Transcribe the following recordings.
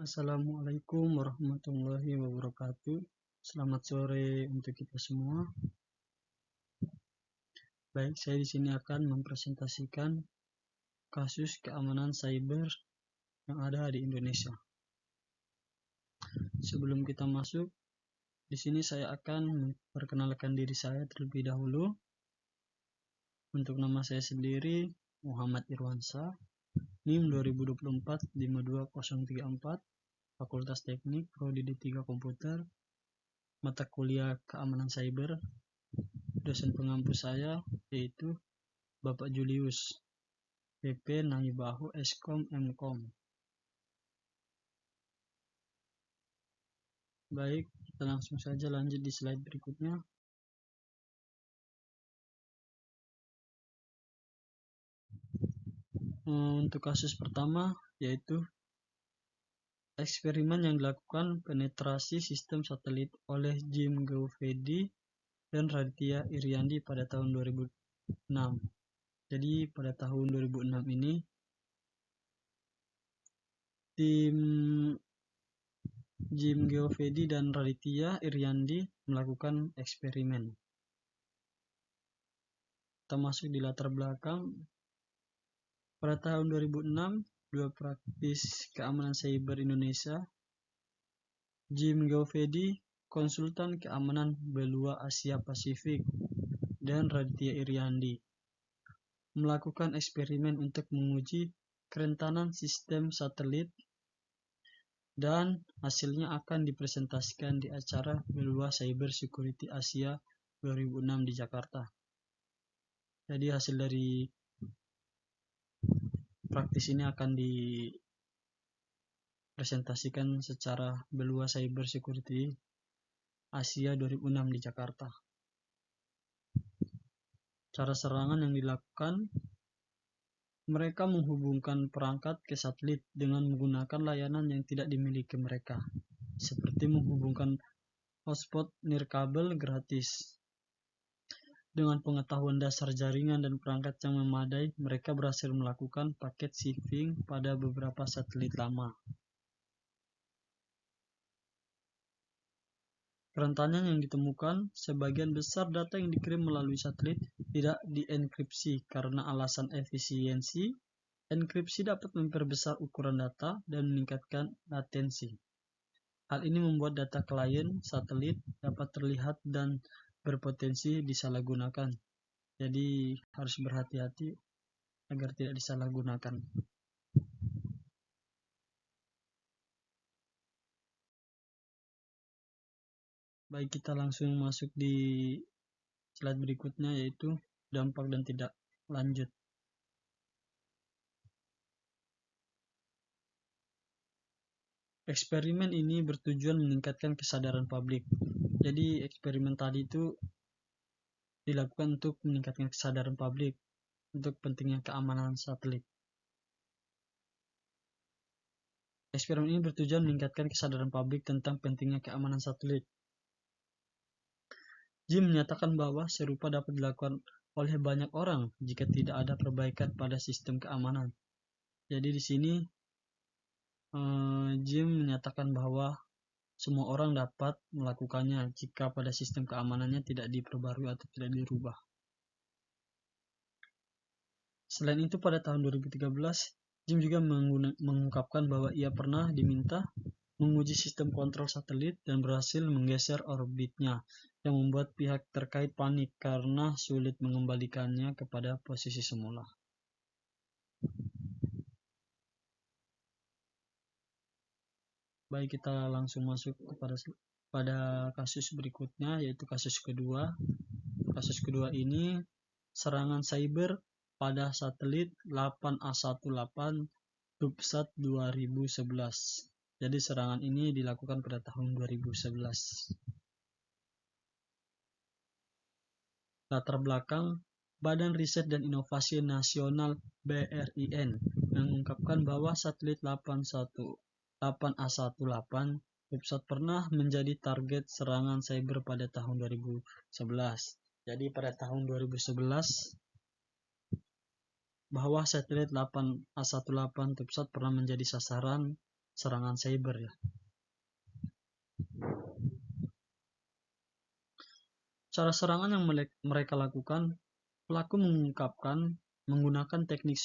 Assalamualaikum warahmatullahi wabarakatuh. Selamat sore untuk kita semua. Baik, saya di sini akan mempresentasikan kasus keamanan cyber yang ada di Indonesia. Sebelum kita masuk, di sini saya akan memperkenalkan diri saya terlebih dahulu. Untuk nama saya sendiri, Muhammad Irwansyah, NIM 2024 52034, Fakultas Teknik, Prodi D3 Komputer, mata kuliah keamanan cyber. Dosen pengampu saya yaitu Bapak Julius, PP Naibahu Eskom Mkom. Baik, kita langsung saja lanjut di slide berikutnya. Untuk kasus pertama yaitu eksperimen yang dilakukan penetrasi sistem satelit oleh Jim Govedi dan Raditya Iriandi pada tahun 2006. Jadi pada tahun 2006 ini tim Jim Govedi dan Raditya Iriandi melakukan eksperimen. Kita masuk di latar belakang. Pada tahun 2006, dua praktis keamanan cyber Indonesia, Jim Govedi, konsultan keamanan benua Asia Pasifik, dan Raditya Iriandi, melakukan eksperimen untuk menguji kerentanan sistem satelit dan hasilnya akan dipresentasikan di acara benua Cyber Security Asia 2006 di Jakarta. Jadi hasil dari praktis ini akan dipresentasikan secara benua Cyber Security Asia 2006 di Jakarta. Cara serangan yang dilakukan, mereka menghubungkan perangkat ke satelit dengan menggunakan layanan yang tidak dimiliki mereka, seperti menghubungkan hotspot nirkabel gratis. Dengan pengetahuan dasar jaringan dan perangkat yang memadai, mereka berhasil melakukan paket siping pada beberapa satelit lama. Kerentanan yang ditemukan, sebagian besar data yang dikirim melalui satelit tidak dienkripsi karena alasan efisiensi. Enkripsi dapat memperbesar ukuran data dan meningkatkan latensi. Hal ini membuat data klien satelit dapat terlihat dan berpotensi disalahgunakan. Jadi harus berhati-hati agar tidak disalahgunakan. Baik, kita langsung masuk di slide berikutnya yaitu dampak dan tidak lanjut. Eksperimen ini bertujuan meningkatkan kesadaran publik. Jadi eksperimen tadi itu dilakukan untuk meningkatkan kesadaran publik untuk pentingnya keamanan satelit. Eksperimen ini bertujuan meningkatkan kesadaran publik tentang pentingnya keamanan satelit. Jim menyatakan bahwa serupa dapat dilakukan oleh banyak orang jika tidak ada perbaikan pada sistem keamanan. Jadi di sini Jim menyatakan bahwa semua orang dapat melakukannya jika pada sistem keamanannya tidak diperbarui atau tidak dirubah. Selain itu, pada tahun 2013, Jim juga mengungkapkan bahwa ia pernah diminta menguji sistem kontrol satelit dan berhasil menggeser orbitnya, yang membuat pihak terkait panik karena sulit mengembalikannya kepada posisi semula. Baik, kita langsung masuk pada kasus berikutnya, yaitu kasus kedua. Kasus kedua ini serangan cyber pada satelit 8A18 Tubsat 2011. Jadi serangan ini dilakukan pada tahun 2011. Latar belakang, Badan Riset dan Inovasi Nasional BRIN mengungkapkan bahwa satelit 8A18 Tubsat pernah menjadi target serangan cyber pada tahun 2011. Jadi pada tahun 2011 bahwa satelit 8A18 Tubsat pernah menjadi sasaran serangan cyber ya. Cara serangan yang mereka lakukan, pelaku menggunakan teknik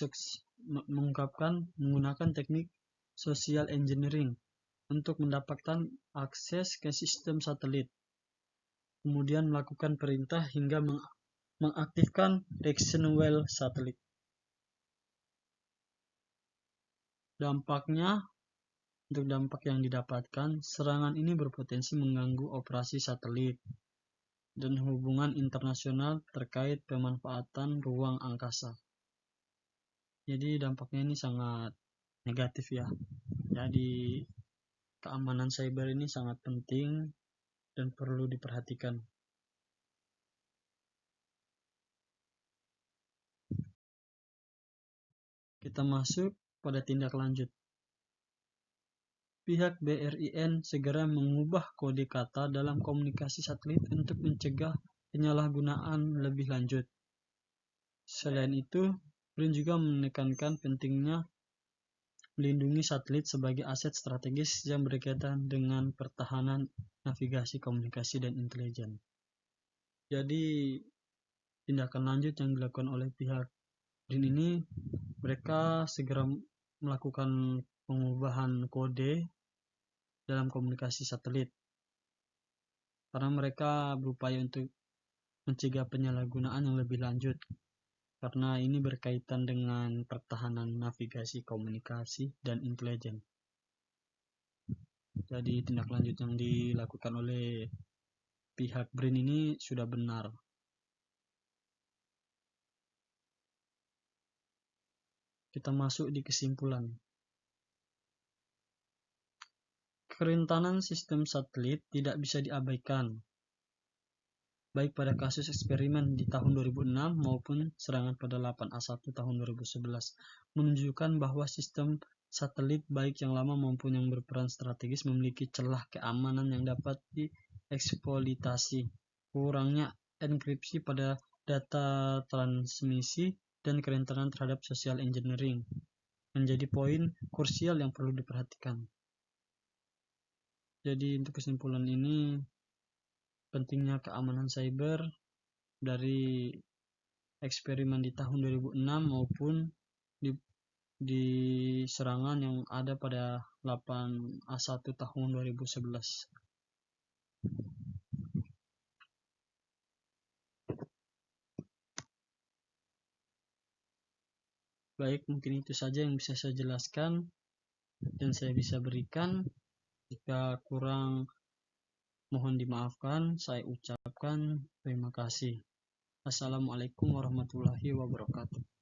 social engineering untuk mendapatkan akses ke sistem satelit, kemudian melakukan perintah hingga mengaktifkan Ransomware satelit. Untuk dampak yang didapatkan, serangan ini berpotensi mengganggu operasi satelit dan hubungan internasional terkait pemanfaatan ruang angkasa. Jadi dampaknya ini sangat negatif ya. Jadi keamanan cyber ini sangat penting dan perlu diperhatikan. Kita masuk pada tindak lanjut. Pihak BRIN segera mengubah kode kata dalam komunikasi satelit untuk mencegah penyalahgunaan lebih lanjut. Selain itu, BRIN juga menekankan pentingnya melindungi satelit sebagai aset strategis yang berkaitan dengan pertahanan, navigasi, komunikasi, dan intelijen. Jadi, tindakan lanjut yang dilakukan oleh pihak BRIN ini, mereka segera melakukan pengubahan kode dalam komunikasi satelit karena mereka berupaya untuk mencegah penyalahgunaan yang lebih lanjut karena ini berkaitan dengan pertahanan navigasi, komunikasi, dan intelijen. Jadi tindak lanjut yang dilakukan oleh pihak BRIN ini sudah benar. Kita masuk di kesimpulan. Kerentanan sistem satelit tidak bisa diabaikan, baik pada kasus eksperimen di tahun 2006 maupun serangan pada 8A1 tahun 2011, menunjukkan bahwa sistem satelit baik yang lama maupun yang berperan strategis memiliki celah keamanan yang dapat dieksploitasi. Kurangnya enkripsi pada data transmisi dan kerentanan terhadap social engineering menjadi poin krusial yang perlu diperhatikan. Jadi untuk kesimpulan ini, pentingnya keamanan cyber dari eksperimen di tahun 2006 maupun di serangan yang ada pada 8A1 tahun 2011. Baik, mungkin itu saja yang bisa saya jelaskan dan saya bisa berikan. Jika kurang, mohon dimaafkan. Saya ucapkan terima kasih. Assalamualaikum warahmatullahi wabarakatuh.